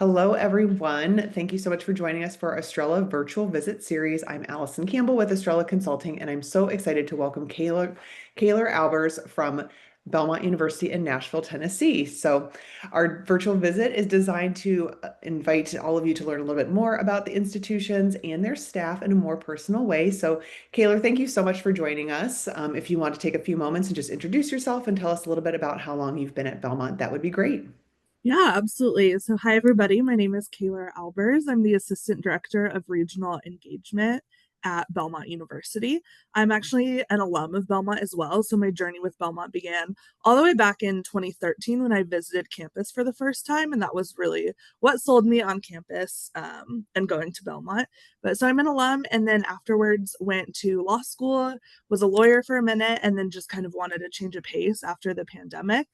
Hello, everyone. Thank you so much for joining us for our Estrella Virtual Visit Series. I'm Allison Campbell with Estrella Consulting, and I'm so excited to welcome Caylor Albers from Belmont University in Nashville, Tennessee. So, our virtual visit is designed to invite all of you to learn a little bit more about the institutions and their staff in a more personal way. So, Caylor, thank you so much for joining us. If you want to take a few moments and just introduce yourself and tell us a little bit about how long you've been at Belmont, that would be great. Yeah, absolutely. So, hi, everybody. My name is Caylor Albers. I'm the Assistant Director of Regional Engagement at Belmont University. I'm actually an alum of Belmont as well. So, my journey with Belmont began all the way back in 2013 when I visited campus for the first time. And that was really what sold me on campus and going to Belmont. But so I'm an alum, and then afterwards went to law school, was a lawyer for a minute, and then just kind of wanted a change of pace after the pandemic.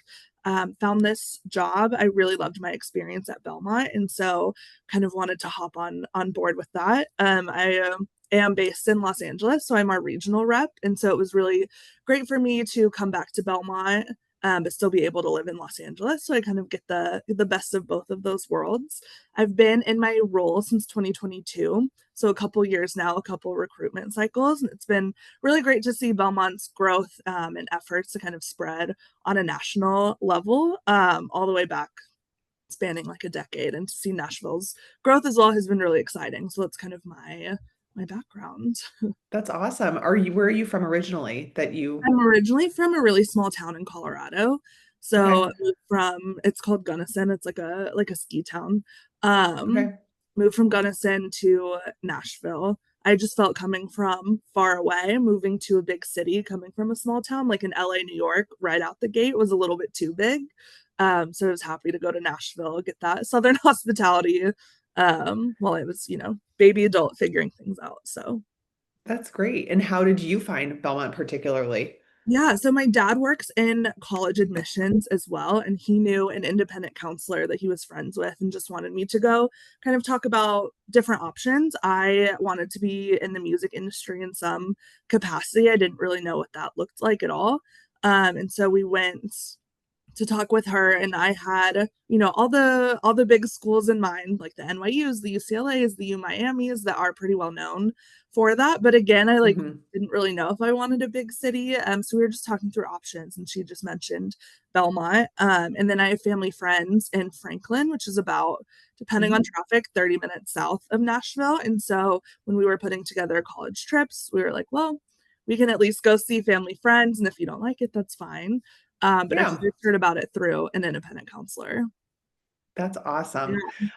Found this job. I really loved my experience at Belmont, and so kind of wanted to hop on board with that. I am based in Los Angeles, so I'm our regional rep, and so it was really great for me to come back to Belmont, but still be able to live in Los Angeles. So I kind of get the best of both of those worlds. I've been in my role since 2022, so a couple years now, a couple recruitment cycles, and it's been really great to see Belmont's growth and efforts to kind of spread on a national level, all the way back spanning like a decade, and to see Nashville's growth as well has been really exciting. So that's kind of my background. That's awesome. Where are you from originally that you, I'm originally from a really small town in Colorado. okay, So moved from it's called Gunnison. It's like a ski town. Um, okay. moved from Gunnison to Nashville. I just felt coming from far away, moving to a big city, coming from a small town like in LA, New York, right out the gate was a little bit too big. So I was happy to go to Nashville, get that Southern hospitality, while I was, baby adult figuring things out. So That's great. And how did you find Belmont particularly? yeah, so my dad works in college admissions as well, and he knew an independent counselor that he was friends with and just wanted me to go kind of talk about different options. I wanted to be in the music industry in some capacity. I didn't really know what that looked like at all. And so we went to talk with her, and I had, all the big schools in mind, like the NYU's, the UCLA's, the U Miami's that are pretty well known for that. But again, I like Hmm. didn't really know if I wanted a big city. So we were just talking through options, and she just mentioned Belmont. And then I have family friends in Franklin, which is about, depending on Hmm. traffic, 30 minutes south of Nashville. And so when we were putting together college trips, we were like, well, we can at least go see family friends. And if you don't like it, that's fine. But I Yeah, first heard about it through an independent counselor. that's awesome.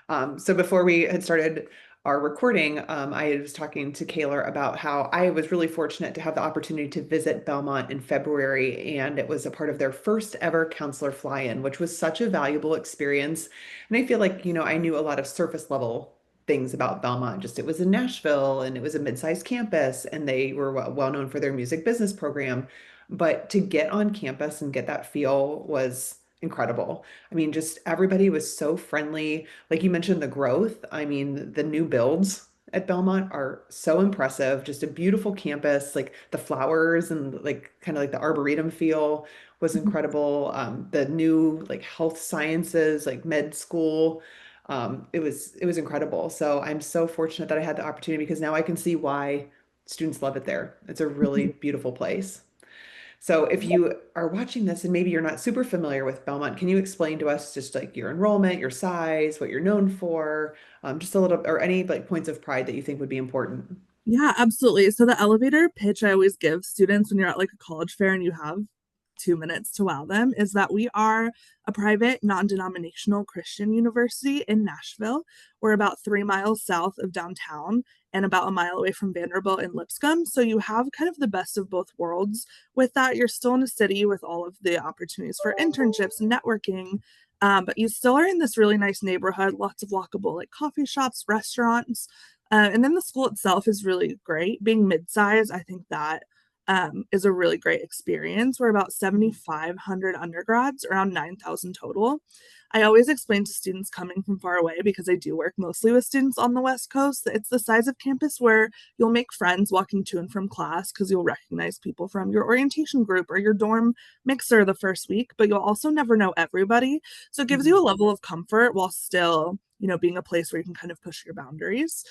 Yeah. So before we had started our recording, I was talking to Kaylor about how I was really fortunate to have the opportunity to visit Belmont in February, and it was a part of their first ever counselor fly-in, which was such a valuable experience. And I feel like, I knew a lot of surface level things about Belmont. Just it was in Nashville and it was a mid-sized campus, and they were well known for their music business program. But to get on campus and get that feel was incredible. I mean, just everybody was so friendly. Like you mentioned, the growth. I mean, the new builds at Belmont are so impressive. Just a beautiful campus, like the flowers and like kind of like the arboretum feel was incredible. The new like health sciences, like med school, it was incredible. So I'm so fortunate that I had the opportunity because now I can see why students love it there. It's a really beautiful place. So if you are watching this and maybe you're not super familiar with Belmont, can you explain to us just like your enrollment, your size, what you're known for, just a little, or any like points of pride that you think would be important? Yeah, absolutely. So the elevator pitch I always give students when you're at like a college fair and you have 2 minutes to wow them is that we are a private, non-denominational Christian university in Nashville. We're about 3 miles south of downtown and about a mile away from Vanderbilt and Lipscomb. So you have kind of the best of both worlds with that. You're still in a city with all of the opportunities for internships and networking. But you still are in this really nice neighborhood, lots of walkable like coffee shops, restaurants, and then the school itself is really great. Being mid-size, I think that is a really great experience. We're about 7,500 undergrads, around 9,000 total. I always explain to students coming from far away, because I do work mostly with students on the West Coast, that it's the size of campus where you'll make friends walking to and from class because you'll recognize people from your orientation group or your dorm mixer the first week, but you'll also never know everybody. So it gives you Mhm. a level of comfort while still being a place where you can kind of push your boundaries.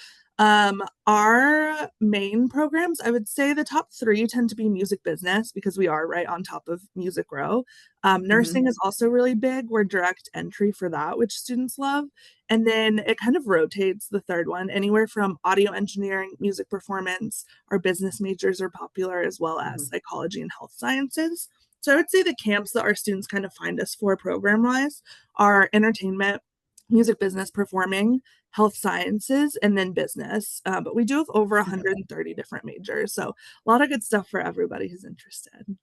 Our main programs, I would say the top three tend to be music business because we are right on top of Music Row. Nursing Hmm. is also really big. We're direct entry for that, which students love. And then it kind of rotates the third one, anywhere from audio engineering, music performance. Our business majors are popular, as well as Hmm. psychology and health sciences. So I would say the camps that our students kind of find us for program wise are entertainment, music business, performing, health sciences, and then business. But we do have over Okay. 130 different majors. So a lot of good stuff for everybody who's interested.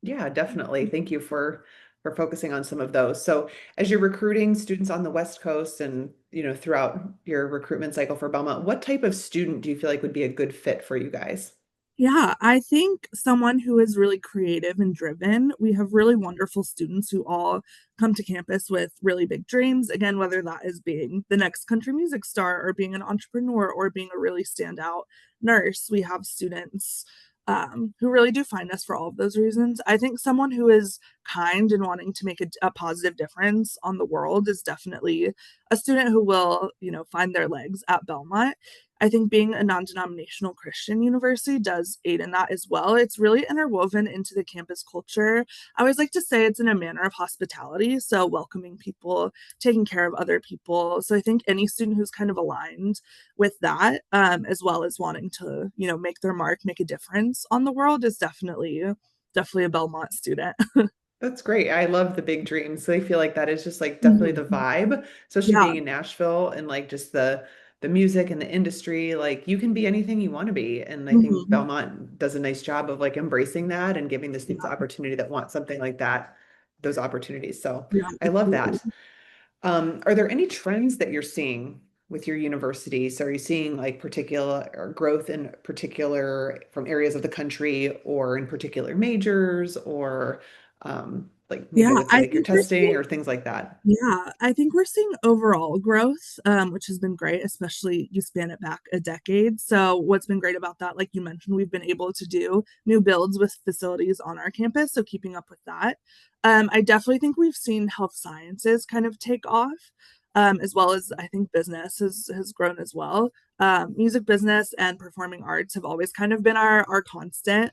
Yeah, definitely. Thank you for focusing on some of those. So, as you're recruiting students on the West Coast and, throughout your recruitment cycle for Belmont, what type of student do you feel like would be a good fit for you guys? Yeah, I think someone who is really creative and driven. We have really wonderful students who all come to campus with really big dreams. Again, whether that is being the next country music star or being an entrepreneur or being a really standout nurse, we have students who really do find us for all of those reasons. I think someone who is kind and wanting to make a positive difference on the world is definitely a student who will, find their legs at Belmont. I think being a non denominational Christian university does aid in that as well. It's really interwoven into the campus culture. I always like to say it's in a manner of hospitality. So, welcoming people, taking care of other people. So, I think any student who's kind of aligned with that, as well as wanting to, make their mark, make a difference on the world, is definitely a Belmont student. That's great. I love the big dreams. So I feel like that is just like definitely the Mhm. vibe, especially Yeah. being in Nashville and like just the music and the industry. Like you can be anything you want to be. And I think Mhm. Belmont does a nice job of like embracing that and giving the students the Yeah. opportunity that want something like that, those opportunities. So Yeah. I love Absolutely. that. Are there any trends that you're seeing with your university? So are you seeing like particular or growth in particular from areas of the country or in particular majors or like maybe Yeah. with I like your think we're testing seeing or things like that? Yeah, I think we're seeing overall growth, which has been great, especially you span it back a decade. So, what's been great about that, like you mentioned, we've been able to do new builds with facilities on our campus. So, keeping up with that. I definitely think we've seen health sciences kind of take off, as well as I think business has grown as well. Music business and performing arts have always kind of been our constant.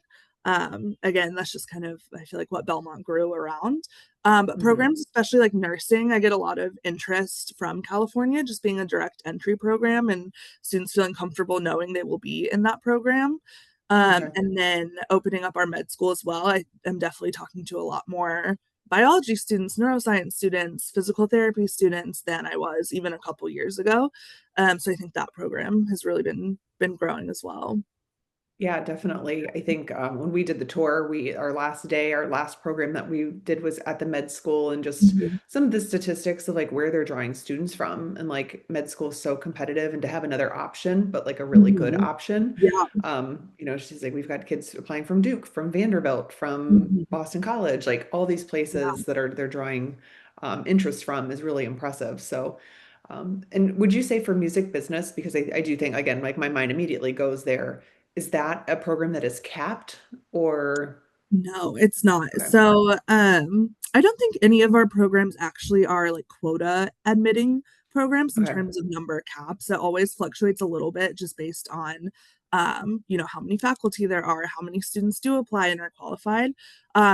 Again, that's just kind of, I feel like, what Belmont grew around. But Hmm. programs, especially like nursing, I get a lot of interest from California, just being a direct entry program and students feeling comfortable knowing they will be in that program. Okay. And then opening up our med school as well. I am definitely talking to a lot more biology students, neuroscience students, physical therapy students than I was even a couple years ago. So I think that program has really been growing as well. Yeah, definitely. I think when we did the tour, our last day, our last program that we did was at the med school, and just Mhm. some of the statistics of like where they're drawing students from, and like med school is so competitive, and to have another option, but like a really good Mhm. option. Yeah. She's like, we've got kids applying from Duke, from Vanderbilt, from Mhm. Boston College, like all these Yeah. places that are they're drawing interest from is really impressive. So. And would you say for music business, because I do think, again, like my mind immediately goes there, is that a program that is capped or No, it's not. okay, So, I don't think any of our programs actually are like quota admitting programs in okay, terms of number caps. It always fluctuates a little bit just based on, how many faculty there are, how many students do apply and are qualified.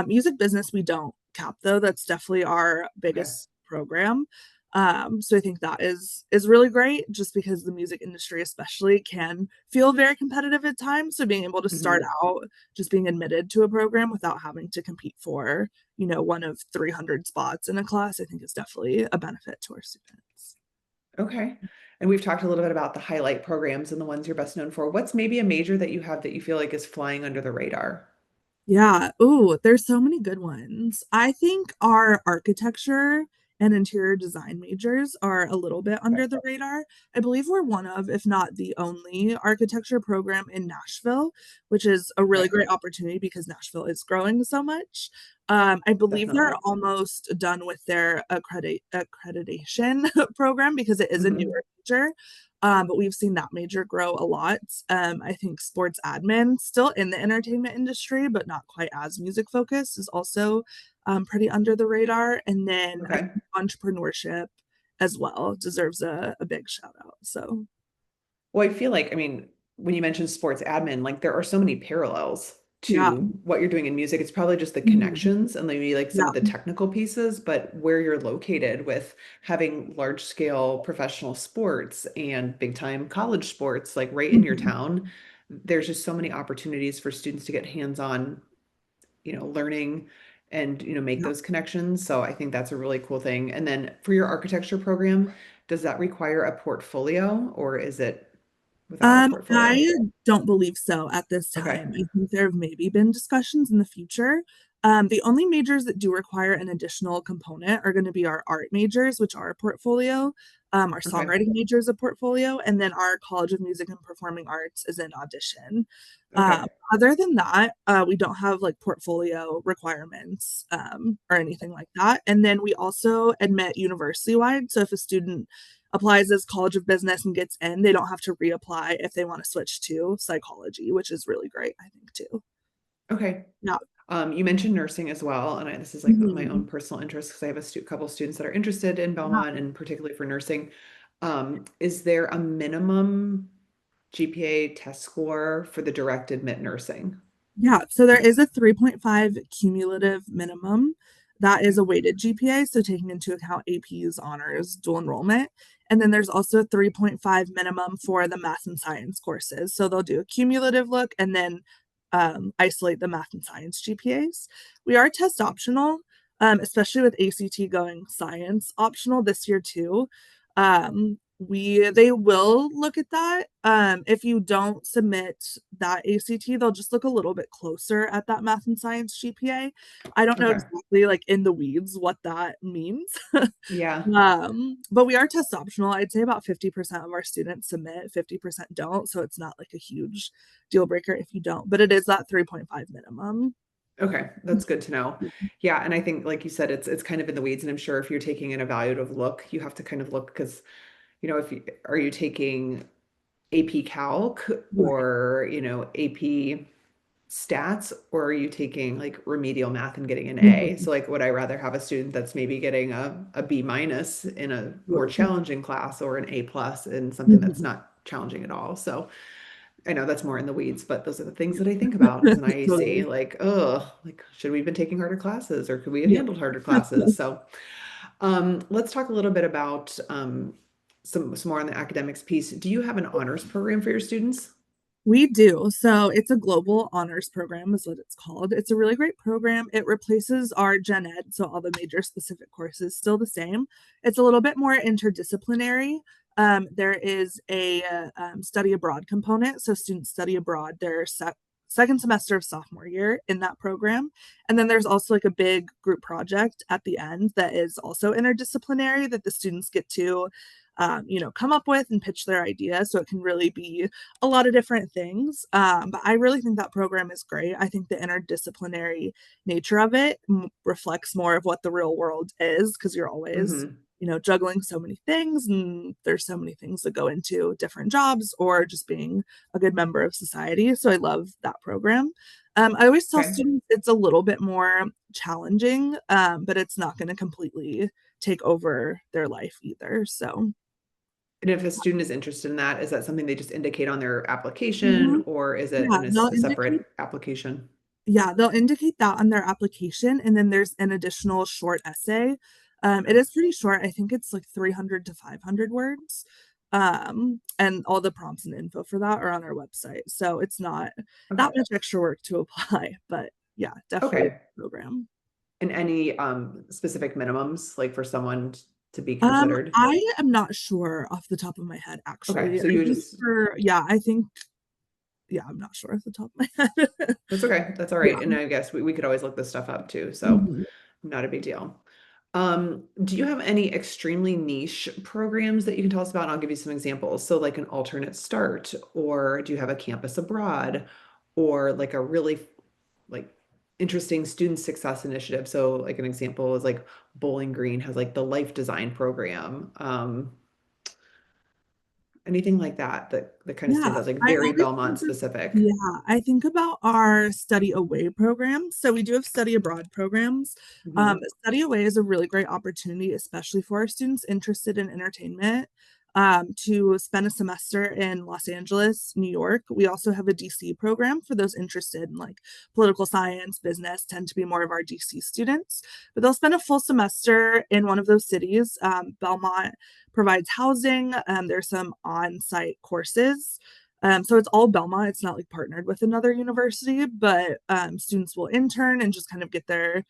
Music business, we don't cap though. That's definitely our okay. biggest program. So I think that is really great just because the music industry especially can feel very competitive at times. So being able to start Hmm. out just being admitted to a program without having to compete for, one of 300 spots in a class, I think is definitely a benefit to our students. Okay. And we've talked a little bit about the highlight programs and the ones you're best known for. What's maybe a major that you have that you feel like is flying under the radar? Yeah. Ooh, there's so many good ones. I think our architecture and interior design majors are a little bit Okay. under the radar. I believe we're one of, if not the only, architecture program in Nashville, which is a really Okay. great opportunity because Nashville is growing so much. I believe they're Definitely. almost done with their accreditation program because it is a Hmm. newer major. But we've seen that major grow a lot. I think sports admin, still in the entertainment industry, but not quite as music focused, is also pretty under the radar. And then I Okay. think entrepreneurship as well deserves a big shout out. So Well, I feel like, I mean, when you mentioned sports admin, like there are so many parallels yeah. to what you're doing in music. It's probably just the Mhm. connections and maybe like some Yeah. of the technical pieces, but where you're located with having large scale professional sports and big time college sports, like right in your Mhm. town, there's just so many opportunities for students to get hands-on, learning and, make Yeah. those connections. So I think that's a really cool thing. And then for your architecture program, does that require a portfolio or is it without a portfolio? I don't believe so at this Okay. time. I think there have maybe been discussions in the future. The only majors that do require an additional component are going to be our art majors, which are a portfolio, our Okay. songwriting major is a portfolio, and then our College of Music and Performing Arts is an audition. Okay. Other than that, we don't have like portfolio requirements or anything like that. And then we also admit university wide. So if a student applies as College of Business and gets in, they don't have to reapply if they want to switch to psychology, which is really great, I think, too. Okay. Yeah. You mentioned nursing as well, and this is like my own Mhm. personal interest because I have a couple students that are interested in Yeah. Belmont and particularly for nursing. Is there a minimum GPA test score for the direct admit nursing? Yeah, so there is a 3.5 cumulative minimum. That is Okay. a weighted GPA, so taking into account APs, honors, dual enrollment. And then there's also a 3.5 minimum for the math and science courses. So they'll do a cumulative look and then isolate the math and science GPAs. We are test optional, especially with ACT going science optional this year too. They will look at that. If you don't submit that ACT, they'll just look a little bit closer at that math and science GPA. I don't know Okay. exactly like in the weeds what that means. Yeah. But we are test optional. I'd say about 50% of our students submit, 50% don't. So it's not like a huge deal breaker if you don't, but it is that 3.5 minimum. Okay, that's good to know. Yeah, and I think like you said, it's kind of in the weeds, and I'm sure if you're taking an evaluative look, you have to kind of look because, if you are you taking AP Calc Right. or, AP stats, or are you taking like remedial math and getting an A? Mhm. So like would I rather have a student that's maybe getting a B minus in a more Right. challenging class or an A plus in something that's Mhm. not challenging at all? So I know that's more in the weeds, but those are the things that I think about as an IEC. Totally. Like, oh, like should we have been taking harder classes or could we have Yeah. handled harder classes? So let's talk a little bit about some more on the academics piece. Do you have an honors program for your students? We do. So it's a global honors program, is what it's called. It's a really great program. It replaces our gen ed, so all the major specific courses still the same. It's a little bit more interdisciplinary. There is a study abroad component, so students study abroad their second semester of sophomore year in that program, and then there's also like a big group project at the end that is also interdisciplinary that the students get to come up with and pitch their idea. So it can really be a lot of different things. But I really think that program is great. I think the interdisciplinary nature of it reflects more of what the real world is because you're always, Hmm. juggling so many things and there's so many things that go into different jobs or just being a good member of society. So I love that program. I always tell Okay. students it's a little bit more challenging, but it's not going to completely take over their life either. So, And if a student is interested in that, is that something they just indicate on their application mhm. or is it Yeah, in a, they'll a indicate separate application? Yeah, they'll indicate that on their application, and then there's an additional short essay. It Okay. is pretty short. I think it's like 300 to 500 words. And all the prompts and info for that are on our website. So it's not Okay. that much extra work to apply, but yeah, definitely Okay. a program. And any specific minimums like for someone to be considered? I am not sure off the top of my head, Okay. actually. So I you think just I think, yeah, I'm not sure off the top of my head. That's okay. That's all right. Yeah. And I guess we could always look this stuff up too. So Mhm. not a big deal. Do you have any extremely niche programs that you can tell us about? And I'll give you some examples. So like an alternate start, or do you have a campus abroad, or like a really like interesting student success initiative? So like an example is like Bowling Green has like the life design program. Anything like that that kind of stands Yeah, out, like I very always Belmont think of, specific? yeah, I think about our study away programs. So we do have study abroad programs. Hmm. Study away is a really great opportunity, especially for our students interested in entertainment, to spend a semester in Los Angeles, New York. We also have a DC program for those interested in like political science, business, tend to be more of our DC students. But they'll spend a full semester in one of those cities. Belmont provides housing. There's some on-site courses. So it's all Belmont. It's not like partnered with another university, but students will intern and just kind of get their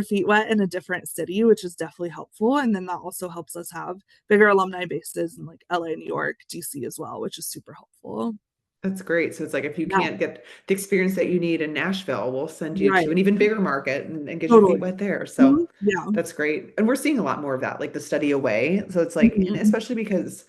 feet wet in a different city, which is definitely helpful. And then that also helps us have bigger alumni bases in like LA, New York, DC as well, which is super helpful. That's great. So it's like if you Yeah, can't get the experience that you need in Nashville, we'll send you to right. an even bigger market and get your feet Totally. wet there. So Mhm. Yeah. that's great. And we're seeing a lot more of that, like the study away. So it's like, and Mhm. especially because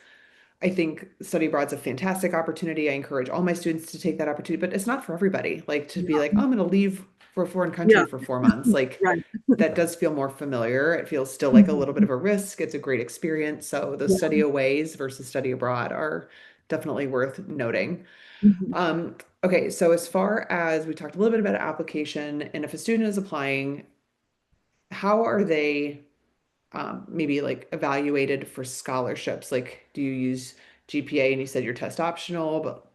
I think study abroad's a fantastic opportunity. I encourage all my students to take that opportunity, but it's not for everybody. Like to be like, Yeah. oh, I'm going to leave for a foreign country Yeah. for 4 months. Like Right. that does feel more familiar. It feels still like a little bit Mhm. of a risk. It's a great experience. So those Yeah. study aways versus study abroad are definitely worth noting. Mhm. Um, okay, so as far as we talked a little bit about application, and if a student is applying, how are they maybe like evaluated for scholarships? Like, do you use GPA and you said your test optional, but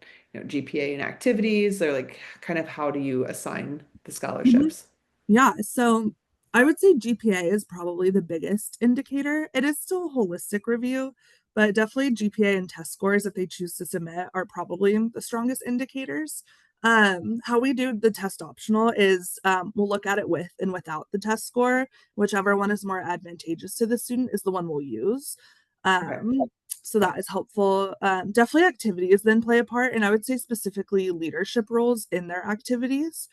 GPA and activities, or like kind of how do you assign the Mhm. scholarships? Yeah, so I would say GPA is probably the biggest indicator. It is still a holistic review, but definitely GPA and test scores, if they choose to submit, are probably the strongest indicators. How we do the test optional is we'll look at it with and without the test score. Whichever one is more advantageous to the student is the one we'll use. Okay. So that is helpful. Definitely activities then play a part, and I would say specifically leadership roles in their activities.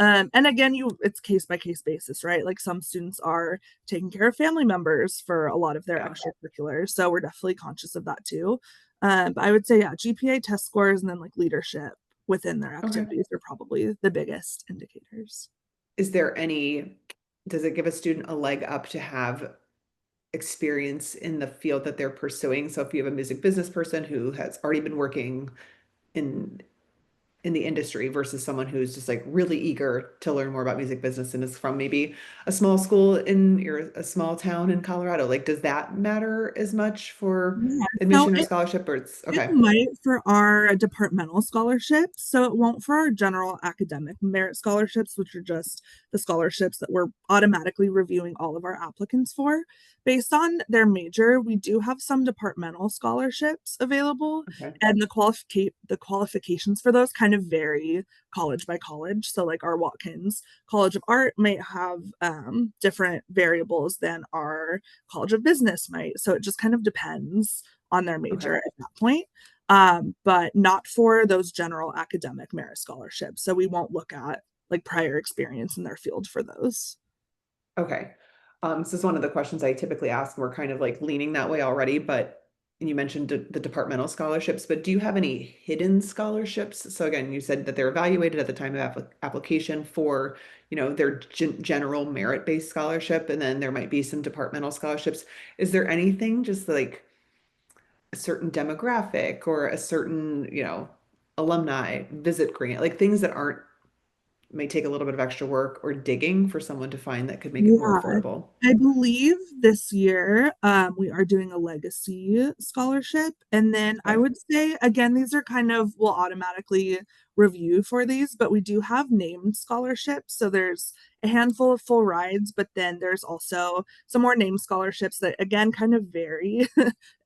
And again, it's case by case basis, right? Like some students are taking care of family members for a lot of their Yeah. extracurriculars. So we're definitely conscious of that too. But I would say, yeah, GPA test scores and then like leadership within their Okay. activities are probably the biggest indicators. Is there any, does it give a student a leg up to have experience in the field that they're pursuing? So if you have a music business person who has already been working in in the industry versus someone who's just like really eager to learn more about music business and is from maybe a small school in or a small town in Colorado. Like, does that matter as much for Yeah, so admission or it scholarship or it's It okay. might for our departmental scholarships, so it won't for our general academic merit scholarships, which are just the scholarships that we're automatically reviewing all of our applicants for. Based on their major, we do have some departmental scholarships available, Okay. and the qualifications for those kind of vary college by college. So, like our Watkins College of Art might have different variables than our College of Business might. So it just kind of depends on their major Okay. at that point, but not for those general academic merit scholarships. So we won't look at like prior experience in their field for those. Okay. This is one of the questions I typically ask. We're kind of like leaning that way already, but and you mentioned the departmental scholarships, but do you have any hidden scholarships? So again, you said that they're evaluated at the time of application for, their general merit-based scholarship, and then there might be some departmental scholarships. Is there anything just like a certain demographic or a certain, alumni visit grant, like things that aren't may take a little bit of extra work or digging for someone to find that could make it more Yeah, affordable? I believe this year we are doing a legacy scholarship. And then I Okay. would say, again, these are kind of, we'll automatically review for these, but we do have named scholarships. So there's a handful of full rides, but then there's also some more named scholarships that, again, kind of vary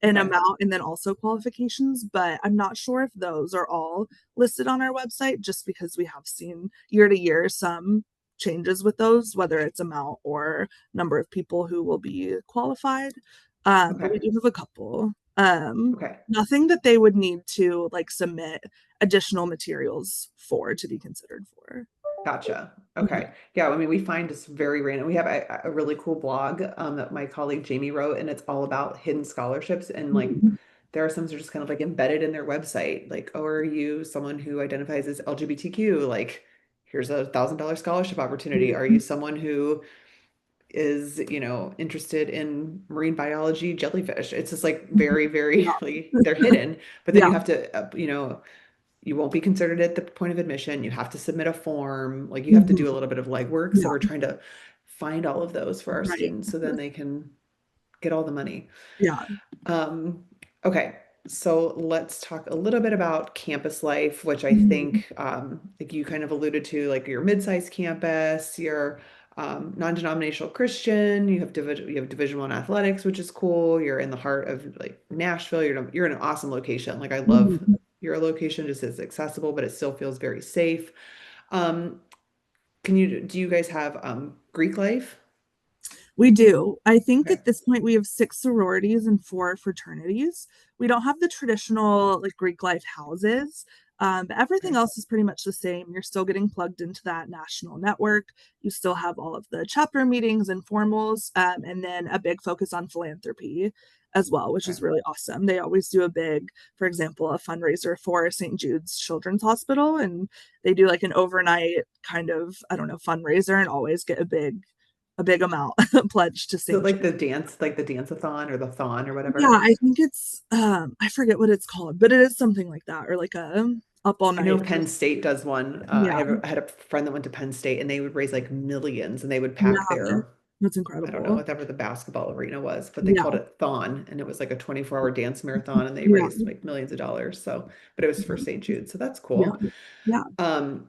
in Okay. amount and then also qualifications. But I'm not sure if those are all listed on our website just because we have seen year to year some changes with those, whether it's amount or number of people who will be qualified. But we Okay. do have a couple. Okay. Nothing that they would need to like submit additional materials for to be considered for. Gotcha. Mhm. Okay. Yeah. I mean, we find just very random. We have a really cool blog that my colleague Jamie wrote, and it's all about hidden scholarships. And like, Mhm. there are some that are just kind of like embedded in their website. Like, oh, are you someone who identifies as LGBTQ? Like, here's $1,000 scholarship opportunity. Are you someone who is, interested in marine biology, jellyfish. It's just like Mhm. very, very, Yeah. like they're hidden. But then you Yeah. have to, you won't be considered at the point of admission. You have to submit a form. Like you have to Mhm. do a little bit of legwork. So Yeah. we're trying to find all of those for our Right. students so then they can get all the money. Yeah. Um, okay, so let's talk a little bit about campus life, which I Mhm. think, like you kind of alluded to, like your mid-sized campus, your non-denominational Christian, you have Division One athletics, which is cool. You're in the heart of like Nashville. You're in an awesome location. Like I love Mhm. your location, just is accessible, but it still feels very safe. Um, do you guys have Greek life? We do. I think Okay, at this point we have six sororities and four fraternities. We don't have the traditional like Greek life houses, but everything okay, else is pretty much the same. You're still getting plugged into that national network. You still have all of the chapter meetings and formals, and then a big focus on philanthropy as well, which okay. is really awesome. They always do a big, for example, a fundraiser for St. Jude's Children's Hospital, and they do like an overnight kind of, I don't know, fundraiser and always get a big amount pledged to Is it St. Jude. like the dance-a-thon or the thon or Yeah, whatever? I think it's I forget what it's called, but it is something like that, or like a up all I know night. Penn State does one. Yeah, I had a friend that went to Penn State and they would raise like millions and they would pack yeah, their, that's I don't know, incredible. whatever the basketball arena was, but they called Yeah, it Thon and it was like a 24-hour dance marathon and they yeah, raised like millions of dollars. So, but it was for St. Jude. So that's yeah, cool. yeah. Um,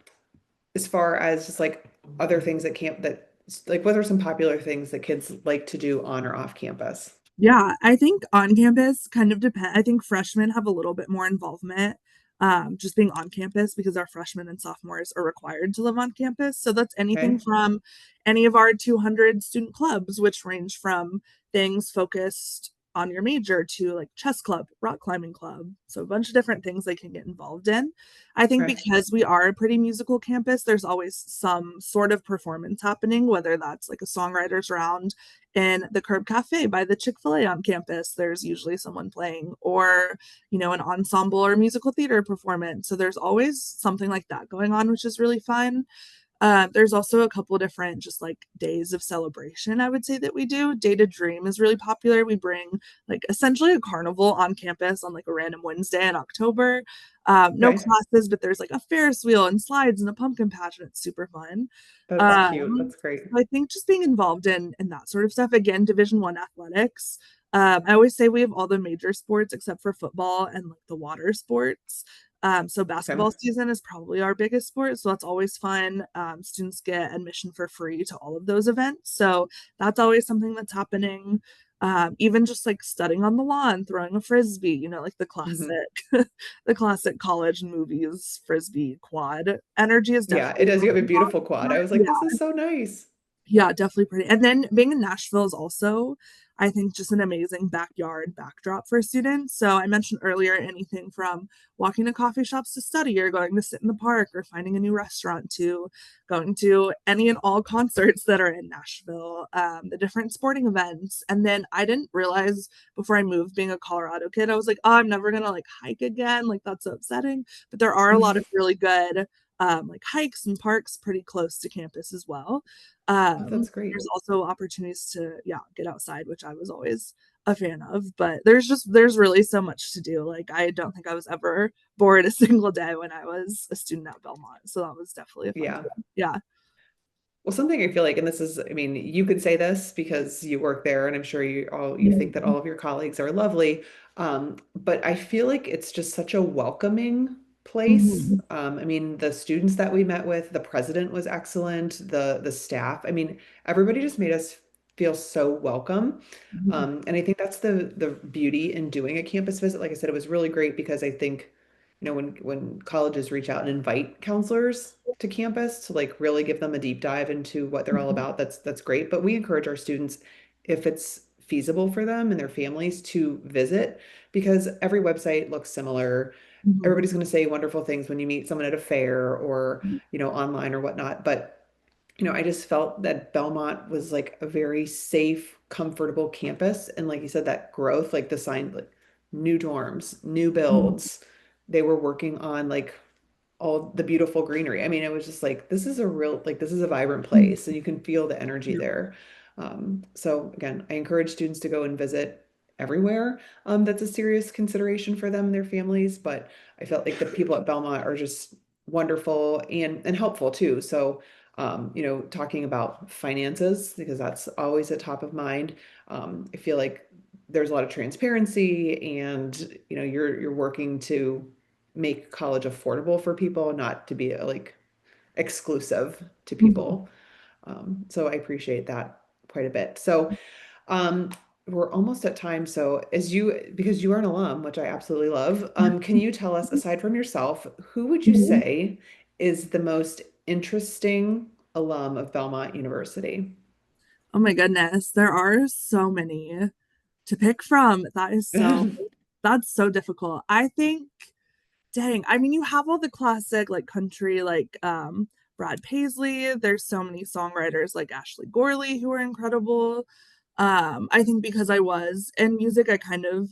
as far as just like other things that like what are some popular things that kids like to do on or off campus? Yeah, I think on campus kind of depend. I think freshmen have a little bit more involvement, just being on campus because our freshmen and sophomores are required to live on campus. So that's anything Okay. from any of our 200 student clubs, which range from things focused on your major to like chess club, rock climbing club. So a bunch of different things they can get involved in. I think Okay. because we are a pretty musical campus, there's always some sort of performance happening, whether that's like a songwriters round in the Curb Cafe by the Chick-fil-A on campus. There's usually someone playing, or, an ensemble or musical theater performance. So there's always something like that going on, which is really fun. There's also a couple different just like days of celebration, I would say that we do. Day to Dream is really popular. We bring like essentially a carnival on campus on like a random Wednesday in October. No Okay. classes, but there's like a Ferris wheel and slides and a pumpkin patch, and it's super fun. That's cute. Um, That's great. so I think just being involved in that sort of stuff. Again, Division One athletics. I always say we have all the major sports except for football and like the water sports. So Okay. basketball season is probably our biggest sport, so that's always fun. Students get admission for free to all of those events, so that's always something that's happening. Even just like studying on the lawn, throwing a frisbee, like the Hmm. classic, the classic college movies frisbee quad. Energy is Yeah, it definitely does. You have a involved beautiful in quad. I that. was like, this Yeah, is so nice. yeah, definitely pretty. And then being in Nashville is also, I think, just an amazing backyard backdrop for students. So I mentioned earlier anything from walking to coffee shops to study, or going to sit in the park, or finding a new restaurant, to going to any and all concerts that are in Nashville, the different sporting events. And then I didn't realize before I moved, being a Colorado kid, I was like, oh, I'm never gonna like hike again. Like that's so upsetting. But there are a lot of really good like hikes and parks pretty close to campus as well. Oh, that's There's great. also opportunities to, yeah, get outside, which I was always a fan of. But there's really so much to do. Like I don't think I was ever bored a single day when I was a student at Belmont. So that was definitely a fun Yeah. time. Yeah. Well, something I feel like, and this is, I mean, you could say this because you work there, and I'm sure you think that Yeah. all of your colleagues are lovely. But I feel like it's just such a welcoming place. Mhm. I mean, the students that we met with, the president was excellent, the staff. I mean, everybody just made us feel so welcome. Mhm. And I think that's the beauty in doing a campus visit. Like I said, it was really great because I think, when colleges reach out and invite counselors to campus to like really give them a deep dive into what they're all Mhm. about, that's great. But we encourage our students, if it's feasible for them and their families, to visit because every website looks similar. Mhm. Everybody's going to say wonderful things when you meet someone at a fair or, online or whatnot. But I just felt that Belmont was like a very safe, comfortable campus. And like you said, that growth, like the sign, like new dorms, new Mhm. builds, they were working on like all the beautiful greenery. I mean, it was just like, this is a vibrant Mhm. place and you can feel the energy Yeah. there. So again, I encourage students to go and visit everywhere. That's a serious consideration for them and their families, but I felt like the people at Belmont are just wonderful and helpful too. So, talking about finances because that's always at top of mind. I feel like there's a lot of transparency, and you're working to make college affordable for people, not to be like exclusive to Mhm. people. So I appreciate that quite a bit. So um, we're almost at time. So because you are an alum, which I absolutely love, can you tell us, aside from yourself, who would you say is the most interesting alum of Belmont University? Oh my goodness, there are so many to pick from. That's so difficult. I think, dang, I mean, you have all the classic like country, like Brad Paisley. There's so many songwriters like Ashley Gorley who are incredible. I think because I was in music, I kind of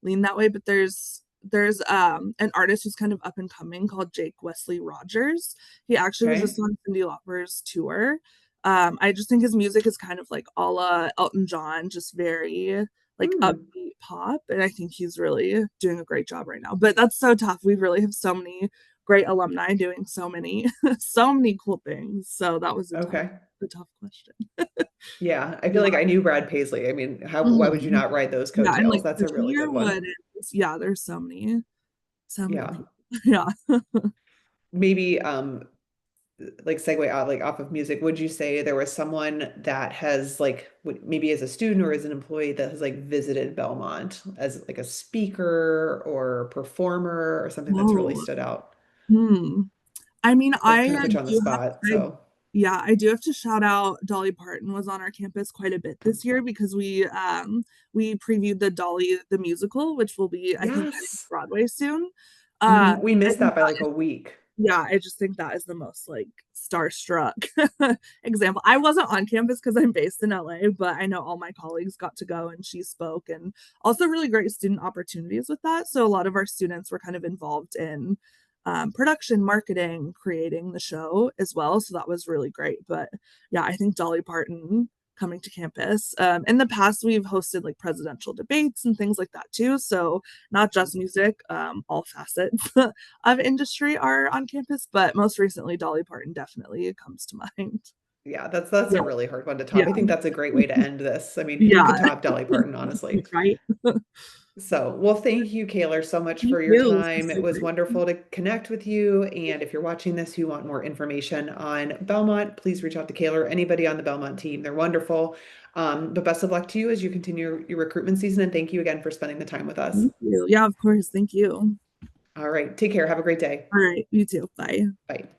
lean that way, but there's an artist who's kind of up and coming called Jake Wesley Rogers. He actually was just Okay. on Cyndi Lauper's tour. I just think his music is kind of like a la Elton John, just very like Hmm. upbeat pop, and I think he's really doing a great job right now. But that's so tough. We really have so many great alumni doing so many so many cool things. So that was Okay. a tough question. Yeah, I feel Yeah. like I knew Brad Paisley. I mean, why would you Mhm. not ride those Yeah, and coattails? like That's a Chrissy really good one. Yearwood, and yeah, there's so many Yeah. people. Yeah. Maybe like segue out like off of music, would you say there was someone that has like maybe as a student or as an employee that has like visited Belmont as like a speaker or performer or something that's really Oh, stood out? hmm. I mean, I've kind of put you on the spot, I so yeah, I do have to shout out Dolly Parton was on our campus quite a bit this year because we previewed the Dolly the musical, which will be I think heading to yes. Broadway soon. We I missed think that by like a week. yeah, I just think that is the most like starstruck example. I wasn't on campus because I'm based in LA, but I know all my colleagues got to go and she spoke, and also really great student opportunities with that. So a lot of our students were kind of involved in production, marketing, creating the show as well. So that was really great. But yeah, I think Dolly Parton coming to campus. In the past, we've hosted like presidential debates and things like that too. So not just music, all facets of industry are on campus, but most recently, Dolly Parton definitely comes to mind. Yeah, that's Yeah, a really hard one to top. yeah, I think that's a great way to end this. I mean, who could yeah, top Dolly Parton, honestly? right. So, well, thank you, Kaylor, so much Thank for your you. This was time. It so was great. wonderful to connect with you. And if you're watching this, you want more information on Belmont, please reach out to Kaylor, anybody on the Belmont team. They're wonderful. But best of luck to you as you continue your recruitment season. And thank you again for spending the time with us. Thank you. Yeah, of course. Thank you. All right, take care. Have a great day. All right, you too. Bye. Bye.